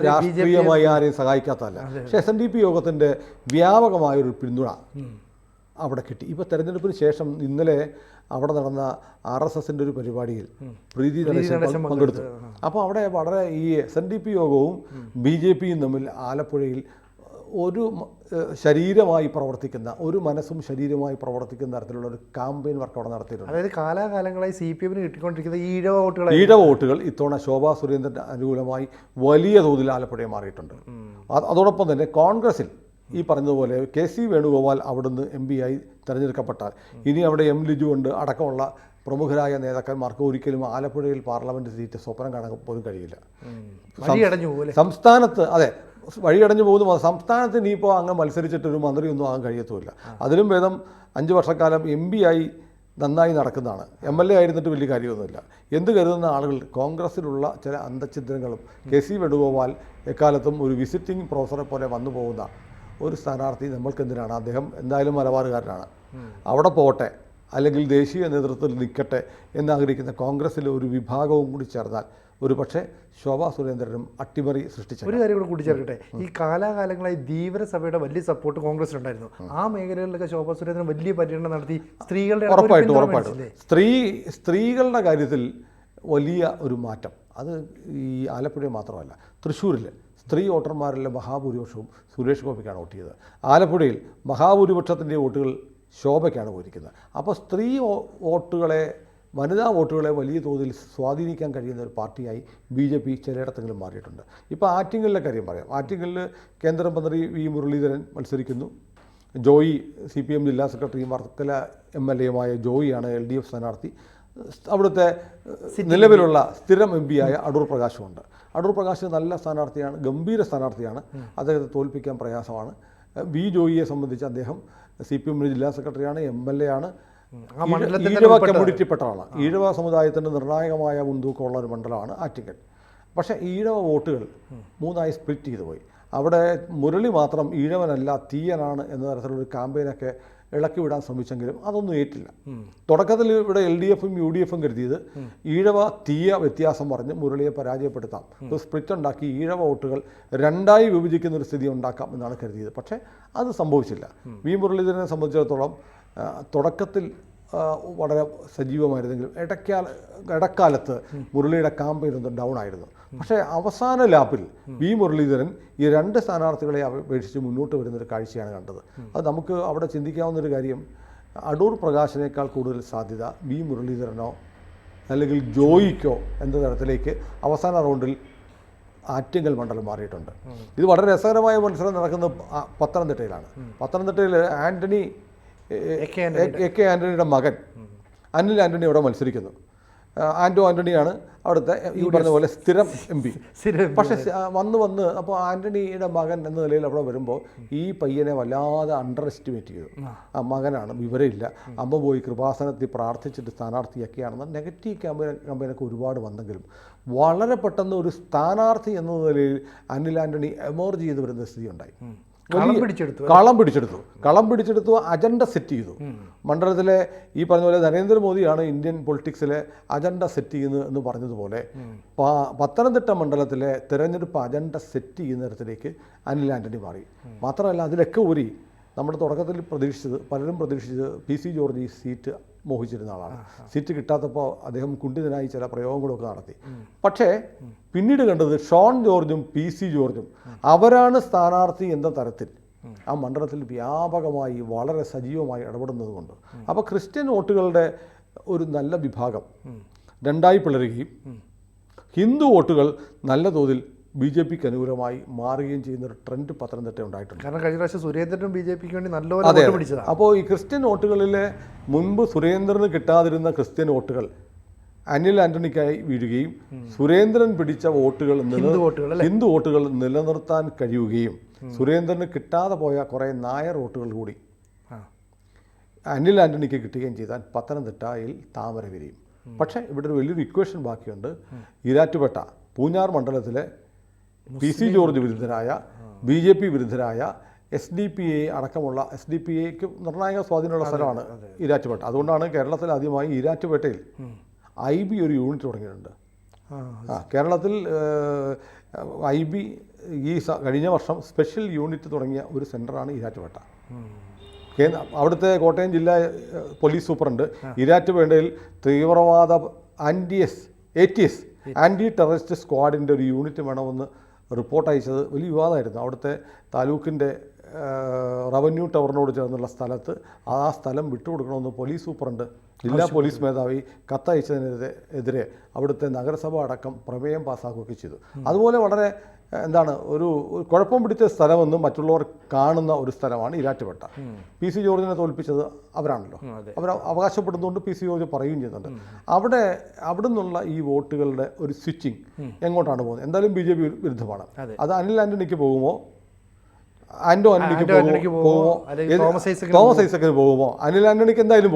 രാഷ്ട്രീയമായി ആരെയും സഹായിക്കാത്തതല്ല. പക്ഷേ SNDP യോഗത്തിൻ്റെ വ്യാപകമായൊരു പിന്തുണ അവിടെ കിട്ടി. ഇപ്പോൾ തെരഞ്ഞെടുപ്പിന് ശേഷം ഇന്നലെ അവിടെ നടന്ന RSSൻ്റെ ഒരു പരിപാടിയിൽ പ്രീതി ഗണേശൻ പങ്കെടുത്തു. അപ്പോൾ അവിടെ വളരെ ഈ SNDP യോഗവും BJPയും തമ്മിൽ ആലപ്പുഴയിൽ ഒരു ശരീരമായി പ്രവർത്തിക്കുന്ന, ഒരു മനസ്സും ശരീരമായി പ്രവർത്തിക്കുന്ന തരത്തിലുള്ള ഒരു ക്യാമ്പയിൻ വർക്ക് അവിടെ നടത്തിയിട്ടുണ്ട്. അതായത് കാലാകാലങ്ങളായി CPM-ന് കിട്ടിക്കൊണ്ടിരിക്കുന്ന ഈഴവ വോട്ടുകൾ ഇത്തവണ ശോഭാ സുരേന്ദ്രന് അനുകൂലമായി വലിയ തോതിൽ ആലപ്പുഴയെ മാറിയിട്ടുണ്ട്. അതോടൊപ്പം തന്നെ കോൺഗ്രസിൽ ഈ പറഞ്ഞതുപോലെ KC വേണുഗോപാൽ അവിടുന്ന് MP ആയി തിരഞ്ഞെടുക്കപ്പെട്ടാൽ ഇനി അവിടെ M ലിജു ഉണ്ട് അടക്കമുള്ള പ്രമുഖരായ നേതാക്കന്മാർക്ക് ഒരിക്കലും ആലപ്പുഴയിൽ പാർലമെൻറ്റ് സീറ്റ് സ്വപ്നം കാണാൻ പോലും കഴിയില്ല. സംസ്ഥാനത്ത് വഴിയടഞ്ഞു പോകുന്നു. സംസ്ഥാനത്ത് ഇനിയിപ്പോൾ അങ്ങ് മത്സരിച്ചിട്ടൊരു മന്ത്രിയൊന്നും ആകാൻ കഴിയത്തുമില്ല. അതിലും ഭേദം 5 വർഷക്കാലം MP ആയി നന്നായി നടക്കുന്നതാണ്. MLA ആയിരുന്നിട്ട് വലിയ കാര്യമൊന്നുമില്ല എന്ത് കരുതുന്ന ആളുകൾ. കോൺഗ്രസ്സിലുള്ള ചില അന്തഛിദ്രങ്ങളും KC വേണുഗോപാൽ എക്കാലത്തും ഒരു വിസിറ്റിംഗ് പ്രൊഫസറെ പോലെ വന്നു പോകുന്ന ഒരു സ്ഥാനാർത്ഥി നമ്മൾക്കെന്തിനാണ്? അദ്ദേഹം എന്തായാലും മലബാറുകാരനാണ്. അവിടെ പോട്ടെ, അല്ലെങ്കിൽ ദേശീയ നേതൃത്വത്തിൽ നിൽക്കട്ടെ എന്നാഗ്രഹിക്കുന്ന കോൺഗ്രസ്സിലെ ഒരു വിഭാഗവും കൂടി ചേർന്നാൽ ഒരു പക്ഷേ ശോഭാ സുരേന്ദ്രനും അട്ടിമറി സൃഷ്ടിച്ച ഒരു കാര്യം കൂടെ കൂട്ടിച്ചേർക്കട്ടെ. ഈ കാലാകാലങ്ങളായി ധീവരസഭയുടെ വലിയ സപ്പോർട്ട് കോൺഗ്രസിനുണ്ടായിരുന്നു. ആ മേഖലകളിലൊക്കെ ശോഭാ സുരേന്ദ്രൻ വലിയ പര്യടനം നടത്തി സ്ത്രീകളുടെ ഉറപ്പായിട്ടും സ്ത്രീകളുടെ കാര്യത്തിൽ വലിയ ഒരു മാറ്റം. അത് ഈ ആലപ്പുഴ മാത്രമല്ല, തൃശ്ശൂരിൽ സ്ത്രീ വോട്ടർമാരിലെ മഹാഭൂരിപക്ഷവും സുരേഷ് ഗോപിക്കാണ് വോട്ട് ചെയ്തത്. ആലപ്പുഴയിൽ മഹാഭൂരിപക്ഷത്തിൻ്റെ വോട്ടുകൾ ശോഭയ്ക്കാണ് പോയിരിക്കുന്നത്. അപ്പോൾ സ്ത്രീ വോട്ടുകളെ, വനിതാ വോട്ടുകളെ വലിയ തോതിൽ സ്വാധീനിക്കാൻ കഴിയുന്ന ഒരു പാർട്ടിയായി BJP ചിലയിടത്തെങ്കിലും മാറിയിട്ടുണ്ട്. ഇപ്പോൾ ആറ്റിങ്ങലിലെ കാര്യം പറയാം. ആറ്റിങ്ങലിൽ കേന്ദ്രമന്ത്രി V മുരളീധരൻ മത്സരിക്കുന്നു. ജോയി CPM ജില്ലാ സെക്രട്ടറിയും വർക്കല MLA-യുമായ ജോയിയാണ് LDF സ്ഥാനാർത്ഥി. അവിടുത്തെ നിലവിലുള്ള സ്ഥിരം MP ആയ അടൂർ പ്രകാശുമുണ്ട്. അടൂർ പ്രകാശ് നല്ല സ്ഥാനാർത്ഥിയാണ്, ഗംഭീര സ്ഥാനാർത്ഥിയാണ്. അദ്ദേഹത്തെ തോൽപ്പിക്കാൻ പ്രയാസമാണ്. B ജോയിയെ സംബന്ധിച്ച് അദ്ദേഹം CPM ജില്ലാ സെക്രട്ടറിയാണ്, MLA ആണ്, ഈഴവ കമ്മ്യൂണിറ്റിപ്പെട്ട ആളാണ്. ഈഴവ സമുദായത്തിൻ്റെ നിർണായകമായ മുൻതൂക്കമുള്ള ഒരു മണ്ഡലമാണ് ആറ്റിങ്ങൽ. പക്ഷേ ഈഴവ വോട്ടുകൾ 3ആയി സ്പ്ലിറ്റ് ചെയ്തു പോയി. അവിടെ മുരളി മാത്രം ഈഴവനല്ല തീയനാണ് എന്ന തരത്തിലുള്ളൊരു ക്യാമ്പയിനൊക്കെ ഇളക്കി വിടാൻ ശ്രമിച്ചെങ്കിലും അതൊന്നും ഏറ്റില്ല. തുടക്കത്തിൽ ഇവിടെ LDF-ഉം UDF-ഉം കരുതിയത് ഈഴവ തീയ വ്യത്യാസം പറഞ്ഞ് മുരളിയെ പരാജയപ്പെടുത്താം, ഒരു സ്പ്ലിറ്റ് ഉണ്ടാക്കി ഈഴവ വോട്ടുകൾ 2ആയി വിഭജിക്കുന്ന ഒരു സ്ഥിതി ഉണ്ടാക്കാം എന്നാണ് കരുതിയത്. പക്ഷേ അത് സംഭവിച്ചില്ല. V മുരളീധരനെ സംബന്ധിച്ചിടത്തോളം തുടക്കത്തിൽ വളരെ സജീവമായിരുന്നെങ്കിലും ഇടക്കാലത്ത് മുരളിയുടെ ക്യാമ്പയിൻ ഒന്ന് ഡൗൺ ആയിരുന്നു. പക്ഷേ അവസാന ലാപ്പിൽ V മുരളീധരൻ ഈ 2 സ്ഥാനാർത്ഥികളെ അപേക്ഷിച്ച് മുന്നോട്ട് വരുന്നൊരു കാഴ്ചയാണ് കണ്ടത്. അത് നമുക്ക് അവിടെ ചിന്തിക്കാവുന്നൊരു കാര്യം, അടൂർ പ്രകാശിനേക്കാൾ കൂടുതൽ സാധ്യത V മുരളീധരനോ അല്ലെങ്കിൽ ജോയിക്കോ എന്ന തരത്തിലേക്ക് അവസാന റൗണ്ടിൽ ആറ്റിങ്ങൽ മണ്ഡലം മാറിയിട്ടുണ്ട്. ഇത് വളരെ രസകരമായ മത്സരം നടക്കുന്നത് പത്തനംതിട്ടയിലാണ്. പത്തനംതിട്ടയിൽ ആൻ്റണിയുടെ മകൻ അനിൽ ആൻ്റണി അവിടെ മത്സരിക്കുന്നു. ആൻ്റണിയാണ് അവിടുത്തെ ഈ പറഞ്ഞ പോലെ സ്ഥിരം MP. പക്ഷേ വന്ന് അപ്പോൾ ആൻ്റണിയുടെ മകൻ എന്ന നിലയിൽ അവിടെ വരുമ്പോൾ ഈ പയ്യനെ വല്ലാതെ അണ്ടർ എസ്റ്റിമേറ്റ് ചെയ്തു. ആ മകനാണ്, വിവരമില്ല, അമ്മ പോയി കൃപാസനത്തിൽ പ്രാർത്ഥിച്ചിട്ട് സ്ഥാനാർത്ഥിയൊക്കെയാണെന്ന് നെഗറ്റീവ് ക്യാമ്പയിനൊക്കെ ഒരുപാട് വന്നെങ്കിലും വളരെ പെട്ടെന്ന് ഒരു സ്ഥാനാർത്ഥി എന്ന നിലയിൽ അനിൽ ആൻ്റണി എമർജ് ചെയ്ത് വരുന്ന സ്ഥിതി ഉണ്ടായി. കളം പിടിച്ചെടുത്തു, അജണ്ട സെറ്റ് ചെയ്തു. മണ്ഡലത്തിലെ ഈ പറഞ്ഞ പോലെ നരേന്ദ്രമോദിയാണ് ഇന്ത്യൻ പൊളിറ്റിക്സിലെ അജണ്ട സെറ്റ് ചെയ്യുന്നത് എന്ന് പറഞ്ഞതുപോലെ പത്തനംതിട്ട മണ്ഡലത്തിലെ തെരഞ്ഞെടുപ്പ് അജണ്ട സെറ്റ് ചെയ്യുന്ന തരത്തിലേക്ക് അനിൽ ആന്റണി മാറി. മാത്രമല്ല അതിലൊക്കെ ഒരു നമ്മുടെ തുടക്കത്തിൽ പലരും പ്രതീക്ഷിച്ചത് PC ജോർജ് ഈ സീറ്റ് മോഹിച്ചിരുന്ന ആളാണ്. സീറ്റ് കിട്ടാത്തപ്പോൾ അദ്ദേഹം കുണ്ഠിതനായി ചില പ്രയോഗങ്ങളൊക്കെ നടത്തി. പക്ഷേ പിന്നീട് കണ്ടത് ഷോൺ ജോർജും PC ജോർജും അവരാണ് സ്ഥാനാർത്ഥി എന്ന തരത്തിൽ ആ മണ്ഡലത്തിൽ വ്യാപകമായി വളരെ സജീവമായി ഇടപെടുന്നത് കൊണ്ട് അപ്പോൾ ക്രിസ്ത്യൻ വോട്ടുകളുടെ ഒരു നല്ല വിഭാഗം രണ്ടായി പിളരുകയും ഹിന്ദു വോട്ടുകൾ നല്ല തോതിൽ BJPക്ക് അനുകൂലമായി മാറുകയും ചെയ്യുന്ന ഒരു ട്രെൻഡ് പത്തനംതിട്ട ഉണ്ടായിട്ടുണ്ട്. കാരണം കഴിഞ്ഞ പ്രാവശ്യം സുരേന്ദ്രനും BJPക്ക് വേണ്ടി നല്ലപോലെ പിടിച്ചതാണ്. അപ്പോൾ ഈ ക്രിസ്ത്യൻ വോട്ടുകളിലെ മുൻപ് സുരേന്ദ്രന് കിട്ടാതിരുന്ന ക്രിസ്ത്യൻ വോട്ടുകൾ അനിൽ ആന്റണിക്കായി വീഴുകയും സുരേന്ദ്രൻ പിടിച്ച വോട്ടുകൾ ഹിന്ദു വോട്ടുകൾ നിലനിർത്താൻ കഴിയുകയും സുരേന്ദ്രന് കിട്ടാതെ പോയ കുറേ നായർ വോട്ടുകൾ കൂടി അനിൽ ആന്റണിക്ക് കിട്ടുകയും ചെയ്താൽ പത്തനംതിട്ടയിൽ താമര വിരിയും. പക്ഷേ ഇവിടെ ഒരു വലിയൊരു ഇക്വേഷൻ ബാക്കിയുണ്ട്. ഈരാറ്റുപേട്ട പൂഞ്ഞാർ മണ്ഡലത്തിലെ PC ജോർജ് വിരുദ്ധരായ BJP വിരുദ്ധരായ SDPA അടക്കമുള്ള SDPAക്ക് നിർണായക സ്വാധീനമുള്ള സ്ഥലമാണ് ഈരാറ്റുപേട്ട. അതുകൊണ്ടാണ് കേരളത്തിൽ ആദ്യമായി ഈരാറ്റുപേട്ടയിൽ IB ഒരു യൂണിറ്റ് തുടങ്ങിയിട്ടുണ്ട്. കേരളത്തിൽ IB ഈ കഴിഞ്ഞ വർഷം സ്പെഷ്യൽ യൂണിറ്റ് തുടങ്ങിയ ഒരു സെൻ്ററാണ് ഈരാറ്റുപേട്ട. അവിടുത്തെ കോട്ടയം ജില്ലാ പോലീസ് സൂപ്രണ്ട് ഈരാറ്റുപേട്ടയിൽ തീവ്രവാദ ATS ആൻറ്റി ടെററിസ്റ്റ് സ്ക്വാഡിൻ്റെ ഒരു യൂണിറ്റ് വേണമെന്ന് റിപ്പോർട്ട് അയച്ചത് വലിയ വിവാദമായിരുന്നു. അവിടുത്തെ താലൂക്കിൻ്റെ റവന്യൂ ടവറിനോട് ചേർന്നുള്ള സ്ഥലത്ത് ആ സ്ഥലം വിട്ടുകൊടുക്കണമെന്ന് പോലീസ് സൂപ്രണ്ട് ജില്ലാ പോലീസ് മേധാവി കത്തയച്ചതിനെതിരെ അവിടുത്തെ നഗരസഭ അടക്കം പ്രമേയം പാസ്സാക്കുകയൊക്കെ ചെയ്തു. അതുപോലെ വളരെ ഒരു കുഴപ്പം പിടിച്ച സ്ഥലമെന്ന് മറ്റുള്ളവർ കാണുന്ന ഒരു സ്ഥലമാണ് ഈരാറ്റുപേട്ട. PC ജോർജിനെ തോൽപ്പിച്ചത് അവരാണല്ലോ. അവർ അവകാശപ്പെടുന്നതുകൊണ്ട് PC ജോർജ് പറയുകയും ചെയ്യുന്നുണ്ട്. അവിടെ നിന്നുള്ള ഈ വോട്ടുകളുടെ ഒരു സ്വിച്ചിങ് എങ്ങോട്ടാണ് പോകുന്നത്? എന്തായാലും BJP വിരുദ്ധമാണ്. അത് അനിൽ ആന്റണിക്ക് പോകുമോ, ആന്റണിക്ക് പോകുമോ, തോമസ് ഐസക്കിന് പോകുമോ? അനിൽ ആന്റണിക്ക് എന്തായാലും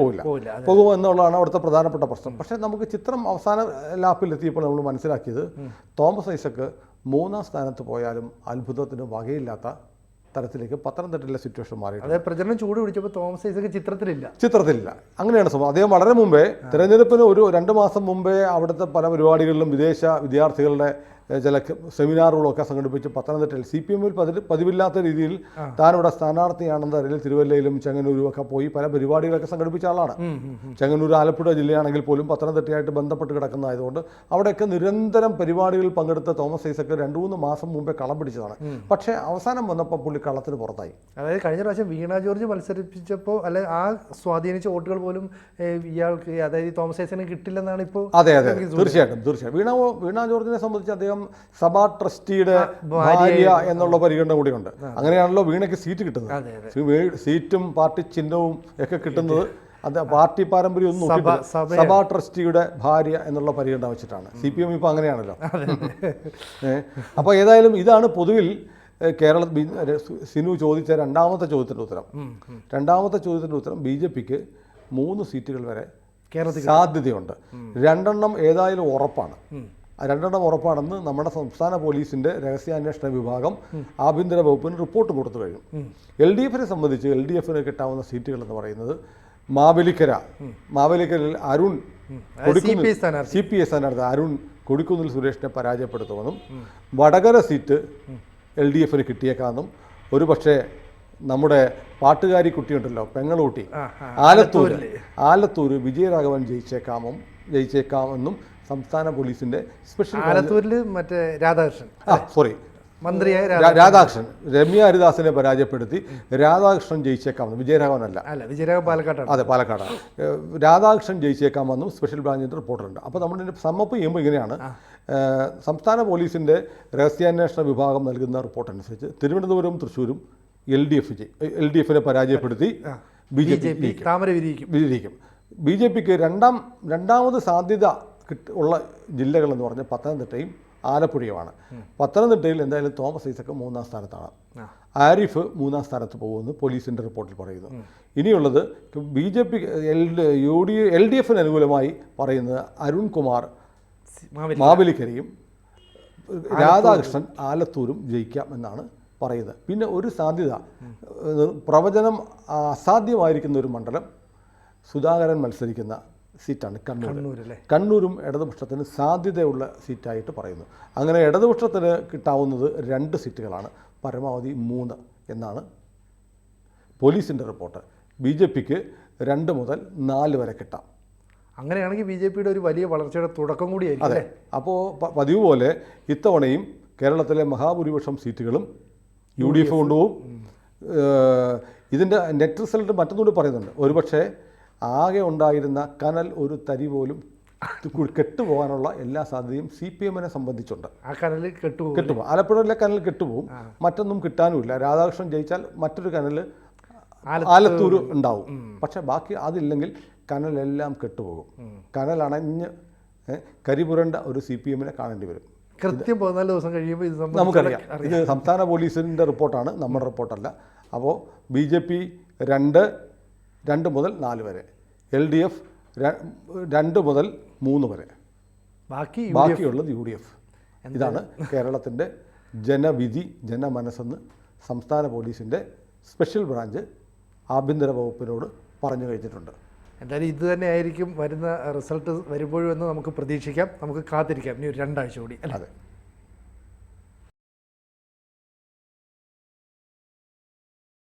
പോകുമോ എന്നുള്ളതാണ് അവിടുത്തെ പ്രധാനപ്പെട്ട പ്രശ്നം. പക്ഷേ നമുക്ക് ചിത്രം അവസാന ലാപ്പിൽ എത്തിയപ്പോൾ നമ്മൾ മനസ്സിലാക്കിയത് തോമസ് ഐസക്ക് 3ാം സ്ഥാനത്ത് പോയാലും അത്ഭുതത്തിന് വകയില്ലാത്ത തരത്തിലേക്ക് പത്തനംതിട്ടയിലെ സിറ്റുവേഷൻ മാറി. അതായത് പ്രചരണം ചൂട് പിടിച്ചപ്പോൾ തോമസ് ഐസക്ക് ചിത്രത്തിലില്ല. അങ്ങനെയാണ് സംഭവം. അദ്ദേഹം വളരെ മുമ്പേ തെരഞ്ഞെടുപ്പിന് ഒരു 2 മാസം മുമ്പേ അവിടുത്തെ പല പരിപാടികളിലും വിദേശ വിദ്യാർത്ഥികളുടെ ചില സെമിനാറുകളൊക്കെ സംഘടിപ്പിച്ച് പത്തനംതിട്ടയിൽ CPM-ൽ പതിവില്ലാത്ത രീതിയിൽ താനിവിടെ സ്ഥാനാർത്ഥിയാണെന്ന തരത്തിൽ തിരുവല്ലയിലും ചെങ്ങന്നൂരും ഒക്കെ പോയി പല പരിപാടികളൊക്കെ സംഘടിപ്പിച്ച ആളാണ്. ചെങ്ങന്നൂർ ആലപ്പുഴ ജില്ലയാണെങ്കിൽ പോലും പത്തനംതിട്ടയായിട്ട് ബന്ധപ്പെട്ട് കിടക്കുന്നതായതുകൊണ്ട് അവിടെയൊക്കെ നിരന്തരം പരിപാടികളിൽ പങ്കെടുത്ത തോമസ് ഐസക്ക് 2-3 മാസം മുമ്പേ കളം പിടിച്ചതാണ്. പക്ഷേ അവസാനം വന്നപ്പോൾ പുള്ളി കള്ളത്തിന് പുറത്തായി. അതായത് കഴിഞ്ഞ പ്രാവശ്യം വീണ ജോർജ് മത്സരിപ്പിച്ചപ്പോൾ ആ സ്വാധീനിച്ച വോട്ടുകൾ പോലും ഇയാൾക്ക്, അതായത് തോമസ് ഐസക്കിന് കിട്ടില്ലെന്നാണ് ഇപ്പോൾ. അതെ തീർച്ചയായിട്ടും വീണ ജോർജിനെ സംബന്ധിച്ച് അദ്ദേഹം സഭാ ട്രസ്റ്റിയുടെ ഭാര്യ എന്നുള്ള പരിഗണന കൂടിയുണ്ട്. അങ്ങനെയാണല്ലോ വീണയ്ക്ക് സീറ്റ് കിട്ടുന്നത്. സീറ്റും പാർട്ടി ചിഹ്നവും ഒക്കെ കിട്ടുന്നത് അത് പാർട്ടി പാരമ്പര്യം ഒന്നും നോക്കിയിട്ട് സഭാ ട്രസ്റ്റിയുടെ ഭാര്യ എന്നുള്ള പരിഗണന വെച്ചിട്ടാണ്. CPM ഇപ്പോൾ അങ്ങനെയാണല്ലോ. അപ്പോൾ ഏതായാലും ഇതാണ് പൊതുവിൽ സിനു ചോദിച്ച രണ്ടാമത്തെ ചോദ്യത്തിൻ്റെ ഉത്തരം. BJPക്ക് 3 സീറ്റുകൾ വരെ സാധ്യതയുണ്ട്. 2 ഏതായാലും ഉറപ്പാണ്. 2 ഉറപ്പാണെന്ന് നമ്മുടെ സംസ്ഥാന പോലീസിൻ്റെ രഹസ്യാന്വേഷണ വിഭാഗം ആഭ്യന്തര വകുപ്പിന് റിപ്പോർട്ട് കൊടുത്തു കഴിഞ്ഞു. LDFനെ സംബന്ധിച്ച് LDFന് കിട്ടാവുന്ന സീറ്റുകൾ എന്ന് പറയുന്നത് മാവേലിക്കരയിൽ അരുൺ CPI സ്ഥാനാർത്ഥി അരുൺ കൊടിക്കുന്നിൽ സുരേഷിനെ പരാജയപ്പെടുത്തുമെന്നും വടകര സീറ്റ് LDFന് കിട്ടിയേക്കാമെന്നും ഒരു പക്ഷേ നമ്മുടെ പാട്ടുകാരി കുട്ടിയുണ്ടല്ലോ പെങ്ങളൂട്ടി ആലത്തൂർ വിജയരാഘവൻ ജയിച്ചേക്കാമെന്നും സംസ്ഥാന പോലീസിന്റെ സ്പെഷ്യൽ ആലത്തൂരിൽ മറ്റേ രാധാകൃഷ്ണൻ രമ്യ ഹരിദാസിനെ പരാജയപ്പെടുത്തി രാധാകൃഷ്ണൻ ജയിച്ചേക്കാമെന്നും വിജയരാഘവൻ പാലക്കാടാണ്. അതെ പാലക്കാടാണ്. രാധാകൃഷ്ണൻ ജയിച്ചേക്കാമെന്നും സ്പെഷ്യൽ ബ്രാഞ്ചിൻ്റെ റിപ്പോർട്ടുണ്ട്. അപ്പോൾ നമ്മളിതിൻ്റെ സമ്മപ്പ് ചെയ്യുമ്പോൾ ഇങ്ങനെയാണ്. സംസ്ഥാന പോലീസിൻ്റെ രഹസ്യാന്വേഷണ വിഭാഗം നൽകുന്ന റിപ്പോർട്ട് അനുസരിച്ച് തിരുവനന്തപുരവും തൃശ്ശൂരും LDFനെ പരാജയപ്പെടുത്തി BJP വിജയിക്കും. BJPക്ക് രണ്ടാമത് സാധ്യത ഉള്ള ജില്ലകളെന്ന് പറഞ്ഞാൽ പത്തനംതിട്ടയും ആലപ്പുഴയുമാണ്. പത്തനംതിട്ടയിൽ എന്തായാലും തോമസ് ഐസക്ക് 3ാം സ്ഥാനത്താണ്. ആരിഫ് 3ാം സ്ഥാനത്ത് പോകുമെന്ന് പോലീസിൻ്റെ റിപ്പോർട്ടിൽ പറയുന്നു. ഇനിയുള്ളത് BJP LDFന് അനുകൂലമായി പറയുന്നത് അരുൺകുമാർ മാവേലിക്കരയും രാധാകൃഷ്ണൻ ആലത്തൂരും ജയിക്കാം എന്നാണ് പറയുന്നത്. പിന്നെ ഒരു സാധ്യത, പ്രവചനം അസാധ്യമായിരിക്കുന്ന ഒരു മണ്ഡലം സുധാകരൻ മത്സരിക്കുന്ന സീറ്റാണ് കണ്ണൂർ. കണ്ണൂരും ഇടതുപക്ഷത്തിന് സാധ്യതയുള്ള സീറ്റായിട്ട് പറയുന്നു. അങ്ങനെ ഇടതുപക്ഷത്തിന് കിട്ടാവുന്നത് 2 സീറ്റുകളാണ്, പരമാവധി 3 എന്നാണ് പോലീസിൻ്റെ റിപ്പോർട്ട്. BJPക്ക് 2 മുതൽ 4 വരെ കിട്ടാം. അങ്ങനെയാണെങ്കിൽ BJPയുടെ ഒരു വലിയ വളർച്ചയുടെ തുടക്കം കൂടിയായിരിക്കും. അതെ. അപ്പോൾ പതിവ് പോലെ ഇത്തവണയും കേരളത്തിലെ മഹാഭൂരിപക്ഷം സീറ്റുകളും UDF കൊണ്ടുപോകും. ഇതിൻ്റെ നെറ്റ് റിസൾട്ട് മറ്റൊന്നുകൂടി പറയുന്നുണ്ട്. ഒരുപക്ഷെ ആകെ ഉണ്ടായിരുന്ന കനൽ ഒരു തരി പോലും കെട്ടുപോകാനുള്ള എല്ലാ സാധ്യതയും CPM-നെ സംബന്ധിച്ചുണ്ട്. ആ കനൽ കെട്ടുപോകും. ആലപ്പുഴയിലെ കനൽ കെട്ടുപോകും, മറ്റൊന്നും കിട്ടാനുമില്ല. രാധാകൃഷ്ണൻ ജയിച്ചാൽ മറ്റൊരു കനൽ ആലത്തൂർ ഉണ്ടാവും. പക്ഷെ ബാക്കി അതില്ലെങ്കിൽ കനലെല്ലാം കെട്ടുപോകും. കനലണഞ്ഞ് കരിപുരണ്ട ഒരു CPM-നെ കാണേണ്ടി വരും. കൃത്യം 14 ദിവസം കഴിയുമ്പോൾ ഇത് നമുക്കറിയാം. ഇത് സംസ്ഥാന പോലീസിൻ്റെ റിപ്പോർട്ടാണ്, നമ്മുടെ റിപ്പോർട്ടല്ല. അപ്പോൾ BJP 2 മുതൽ 4 വരെ, LDF 2 മുതൽ 3 വരെ, ബാക്കിയുള്ളത് UDF. ഇതാണ് കേരളത്തിൻ്റെ ജനവിധി, ജനമനസ്സെന്ന് സംസ്ഥാന പോലീസിൻ്റെ സ്പെഷ്യൽ ബ്രാഞ്ച് ആഭ്യന്തര വകുപ്പിനോട് പറഞ്ഞു കഴിഞ്ഞിട്ടുണ്ട്. എന്തായാലും ഇത് തന്നെയായിരിക്കും വരുന്ന റിസൾട്ട് വരുമ്പോഴും എന്ന് നമുക്ക് പ്രതീക്ഷിക്കാം. നമുക്ക് കാത്തിരിക്കാം ഇനി ഒരു 2 ആഴ്ച കൂടി അല്ലേ? അതെ.